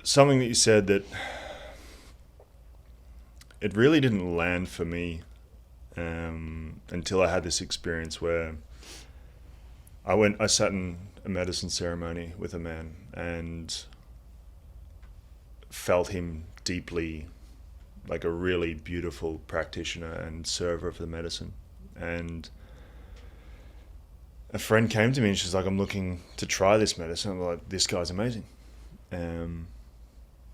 something that you said that it really didn't land for me until I had this experience where I sat in a medicine ceremony with a man and felt him deeply, like a really beautiful practitioner and server of the medicine. And a friend came to me and she's like, I'm looking to try this medicine. I'm like, this guy's amazing.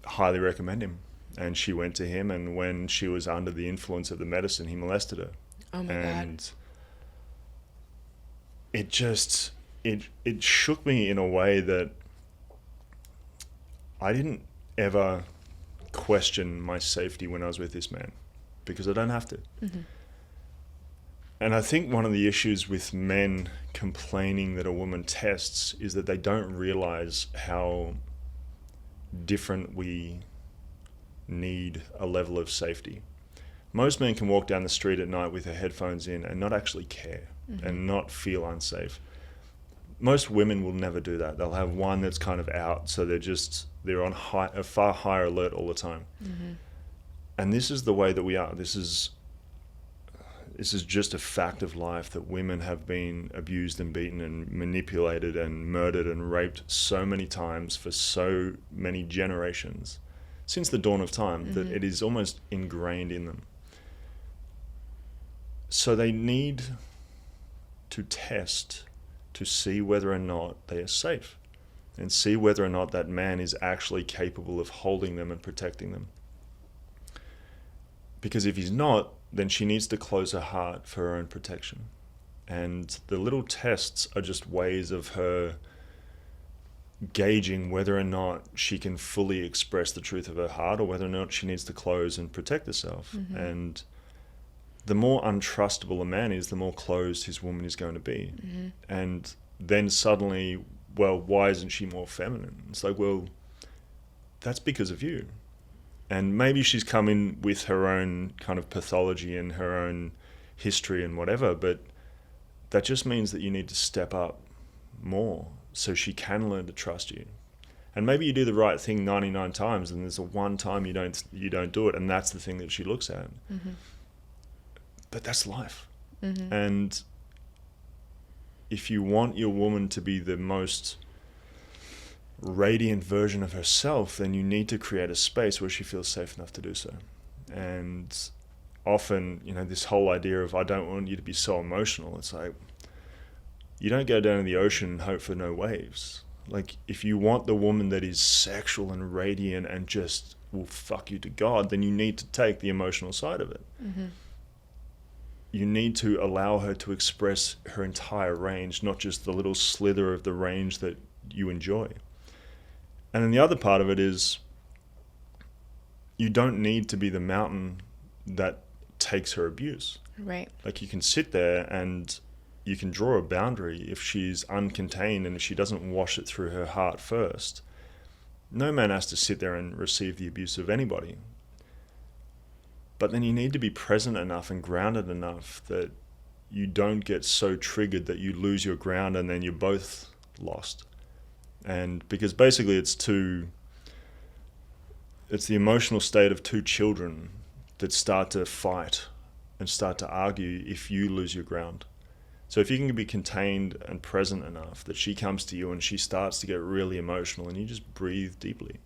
Highly recommend him. And she went to him, and when she was under the influence of the medicine, he molested her. Oh my God. It shook me in a way that I didn't ever question my safety when I was with this man, because I don't have to. Mm-hmm. And I think one of the issues with men complaining that a woman tests is that they don't realize how different we need a level of safety. Most men can walk down the street at night with their headphones in and not actually care, mm-hmm. and not feel unsafe. Most women will never do that. They'll have one that's kind of out, so they're on a far higher alert all the time. Mm-hmm. And this is the way that we are. This is just a fact of life, that women have been abused and beaten and manipulated and murdered and raped so many times for so many generations, since the dawn of time, mm-hmm. that it is almost ingrained in them. So they need to test to see whether or not they are safe, and see whether or not that man is actually capable of holding them and protecting them. Because if he's not, then she needs to close her heart for her own protection. And the little tests are just ways of her gauging whether or not she can fully express the truth of her heart, or whether or not she needs to close and protect herself. Mm-hmm. And the more untrustable a man is, the more closed his woman is going to be. Mm-hmm. And then suddenly, well, why isn't she more feminine? It's like, well, that's because of you. And maybe she's come in with her own kind of pathology and her own history and whatever, but that just means that you need to step up more so she can learn to trust you. And maybe you do the right thing 99 times, and there's a one time you don't do it, and that's the thing that she looks at. Mm-hmm. But that's life. Mm-hmm. And if you want your woman to be the most radiant version of herself, then you need to create a space where she feels safe enough to do so. And often, this whole idea of, I don't want you to be so emotional, it's like, you don't go down to the ocean and hope for no waves. Like, if you want the woman that is sexual and radiant and just will fuck you to God, then you need to take the emotional side of it. Mm-hmm. You need to allow her to express her entire range, not just the little slither of the range that you enjoy. And then the other part of it is, you don't need to be the mountain that takes her abuse. Right. Like, you can sit there and you can draw a boundary if she's uncontained and if she doesn't wash it through her heart first. No man has to sit there and receive the abuse of anybody. But then you need to be present enough and grounded enough that you don't get so triggered that you lose your ground and then you're both lost. And because basically it's the emotional state of two children that start to fight and start to argue if you lose your ground. So if you can be contained and present enough that she comes to you and she starts to get really emotional, and you just breathe deeply,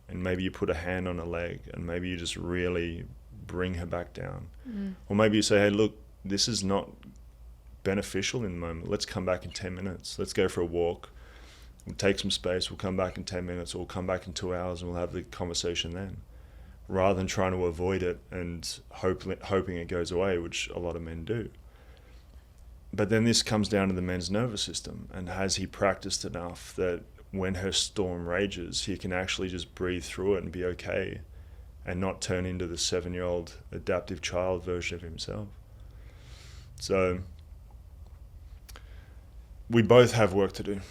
and maybe you put a hand on her leg, and maybe you just really bring her back down. Mm. Or maybe you say, hey, look, this is not beneficial in the moment. Let's come back in 10 minutes. Let's go for a walk. We'll take some space. We'll come back in 10 minutes, or we'll come back in 2 hours, and we'll have the conversation then, rather than trying to avoid it and hoping it goes away, which a lot of men do. But then this comes down to the man's nervous system, and has he practiced enough that when her storm rages, he can actually just breathe through it and be okay, and not turn into the 7-year-old adaptive child version of himself. So we both have work to do.